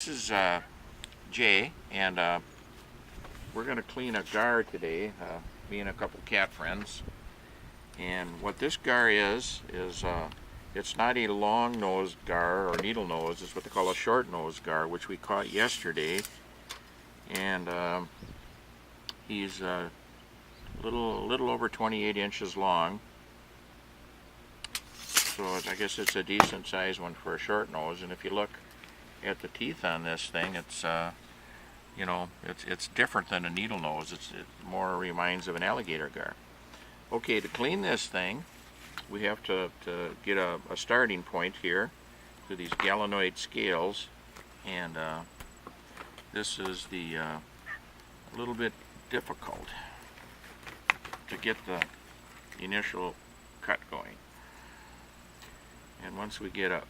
This is Jay, and we're going to clean a gar today, me and a couple cat friends. And what this gar is it's not a long-nosed gar or needle nose. It's what they call a short-nosed gar, which we caught yesterday. And he's a little over 28 inches long. So I guess it's a decent sized one for a short nose. And if you look at the teeth on this thing, it's you know, it's different than a needle nose. It more reminds of an alligator gar. Okay, to clean this thing, we have to get a starting point here through these galvanoid scales, and this is a little bit difficult to get the initial cut going. And once we get up,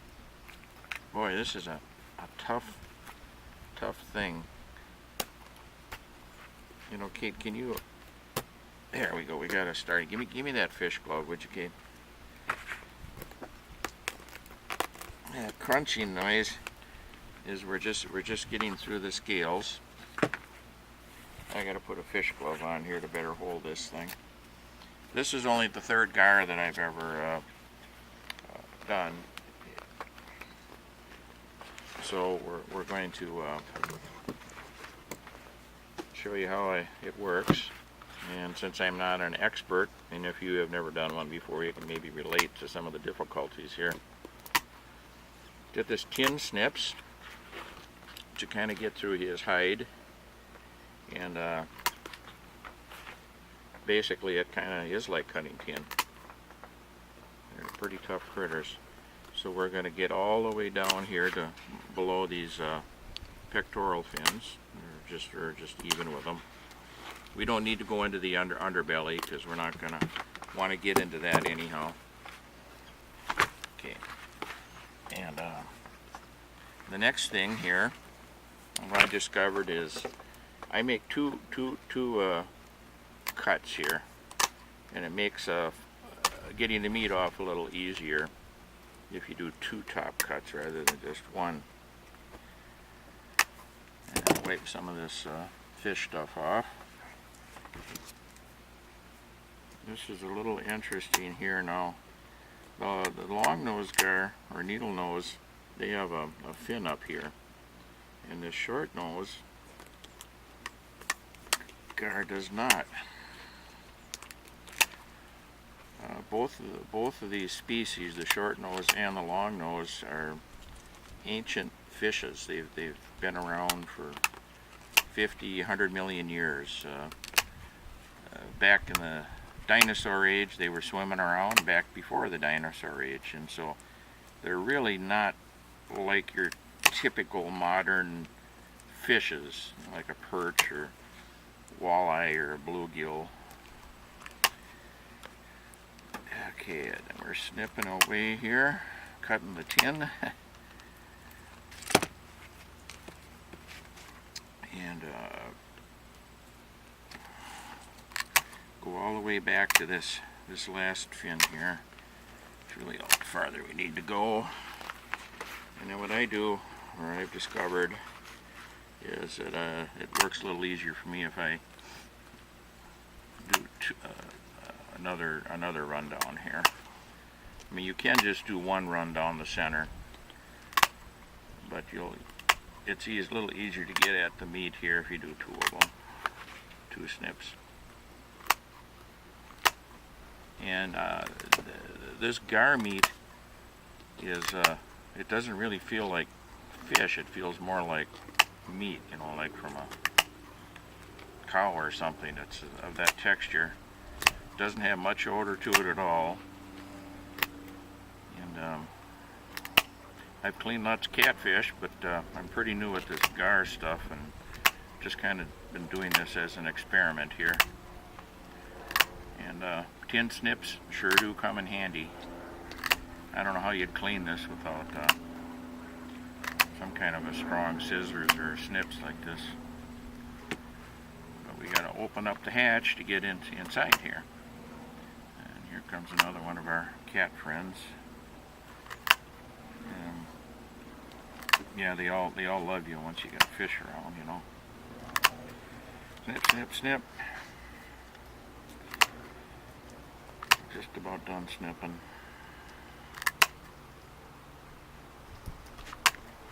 boy, this is a tough thing. You know, Kate, can you? There we go. We got to start. Give me that fish glove, would you, Kate? That crunching noise is we're just getting through the scales. I got to put a fish glove on here to better hold this thing. This is only the third gar that I've ever done. So we're going to show you how it works. And since I'm not an expert, and if you have never done one before, you can maybe relate to some of the difficulties here. Get this tin snips to kind of get through his hide, and basically it kind of is like cutting tin. They're pretty tough critters. So we're going to get all the way down here to below these pectoral fins. We're just even with them. We don't need to go into the underbelly because we're not going to want to get into that anyhow. Okay. And the next thing here, what I discovered is I make two cuts here, and it makes getting the meat off a little easier if you do two top cuts rather than just one. And I'll wipe some of this fish stuff off. This is a little interesting here now. The long-nosed gar, or needle nose, they have a fin up here. And this short nose gar does not. Both of these species, the short nose and the long nose, are ancient fishes. They've been around for 50, 100 million years. Back in the dinosaur age, they were swimming around back before the dinosaur age, and so they're really not like your typical modern fishes, like a perch or walleye or a bluegill. Okay, then we're snipping away here, cutting the tin. And go all the way back to this last fin here. It's really all farther we need to go. And then what I do, or I've discovered, is that it works a little easier for me if I do another run down here. I mean, you can just do one run down the center, but it's a little easier to get at the meat here if you do two of them, two snips. And this gar meat is, it doesn't really feel like fish. It feels more like meat, you know, like from a cow or something. It's of that texture. Doesn't have much odor to it at all. And I've cleaned lots of catfish, but I'm pretty new at this gar stuff and just kind of been doing this as an experiment here. And tin snips sure do come in handy. I don't know how you'd clean this without some kind of a strong scissors or snips like this. But we got to open up the hatch to get inside here. And here comes another one of our cat friends. Yeah, they all love you once you get a fish around, you know. Snip, snip, snip. Just about done snipping.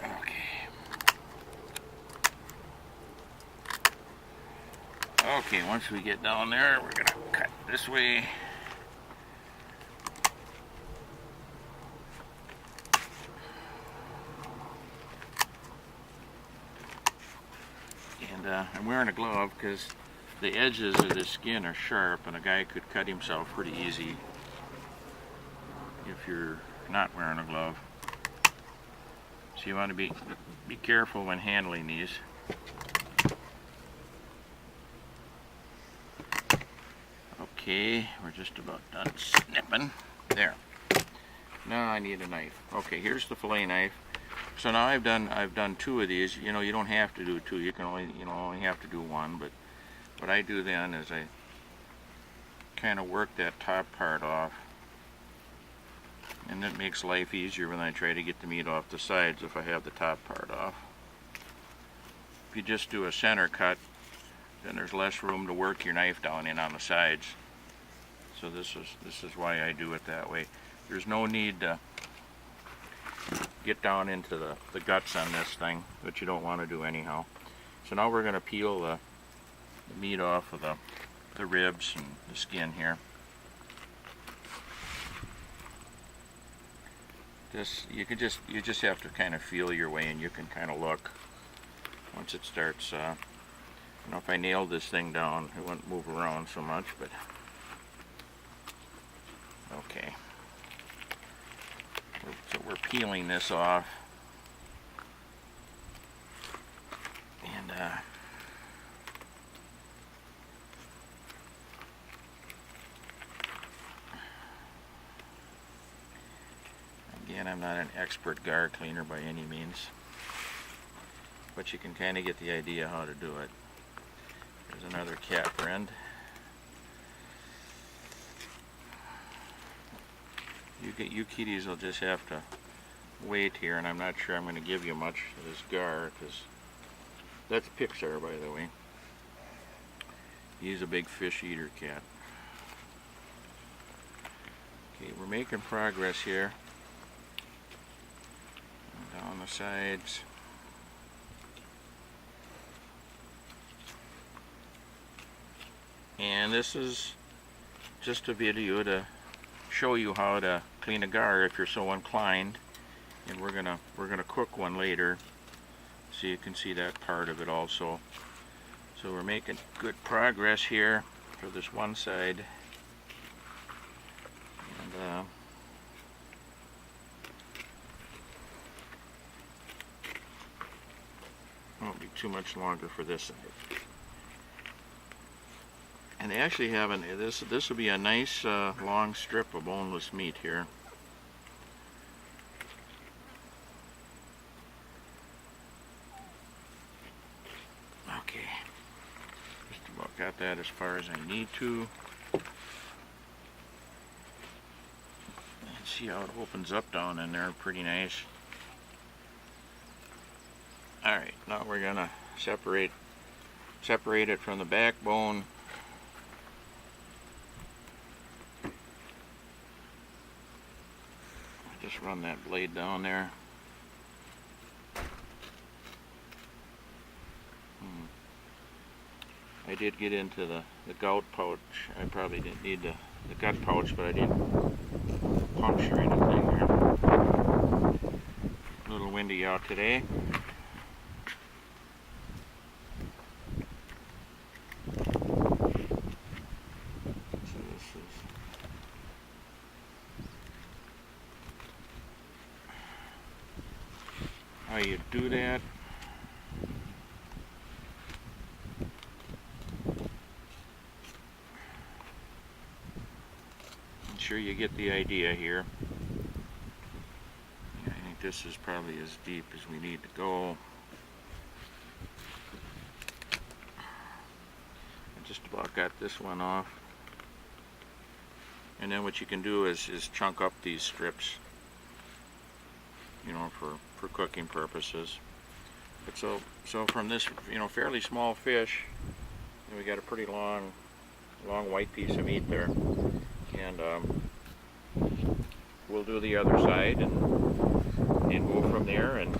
Okay. Okay, once we get down there, we're gonna cut this way. And I'm wearing a glove because the edges of the skin are sharp and a guy could cut himself pretty easy if you're not wearing a glove. So you want to be careful when handling these. Okay, we're just about done snipping. There. Now I need a knife. Okay, here's the fillet knife. So now I've done 2 of these. You know, you don't have to do 2. You can only have to do 1. But what I do then is I kind of work that top part off, and that makes life easier when I try to get the meat off the sides if I have the top part off. If you just do a center cut, then there's less room to work your knife down in on the sides. So this is why I do it that way. There's no need to get down into the guts on this thing, but you don't want to do anyhow. So now we're going to peel the meat off of the ribs and the skin here. You just have to kind of feel your way, and you can kind of look once it starts. You know, if I nailed this thing down, it wouldn't move around so much, but okay. So we're peeling this off, and again, I'm not an expert gar cleaner by any means, but you can kind of get the idea how to do it. There's another cat friend. You kitties will just have to wait here, and I'm not sure I'm going to give you much of this gar, because that's Pixar, by the way. He's a big fish eater cat. Okay, we're making progress here. Down the sides. And this is just a video to show you how to clean a gar if you're so inclined, and we're gonna cook one later, so you can see that part of it also. So we're making good progress here for this one side, and won't be too much longer for this side. And they actually have this will be a nice long strip of boneless meat here. Okay, just about got that as far as I need to. And see how it opens up down in there, pretty nice. Alright, now we're gonna separate it from the backbone. Just run that blade down there. I did get into the gout pouch. I probably didn't need the gut pouch, but I didn't puncture anything here. A little windy out today. So this is how you do that. I'm sure you get the idea here. I think this is probably as deep as we need to go. I just about got this one off. And then what you can do is chunk up these strips, you know, for for cooking purposes. But so from this, you know, fairly small fish, we got a pretty long white piece of meat there, and we'll do the other side and go from there. And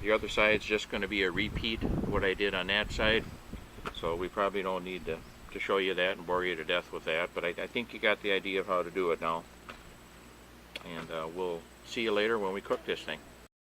the other side's just going to be a repeat of what I did on that side, so we probably don't need to show you that and bore you to death with that, but I think you got the idea of how to do it now. And we'll see you later when we cook this thing.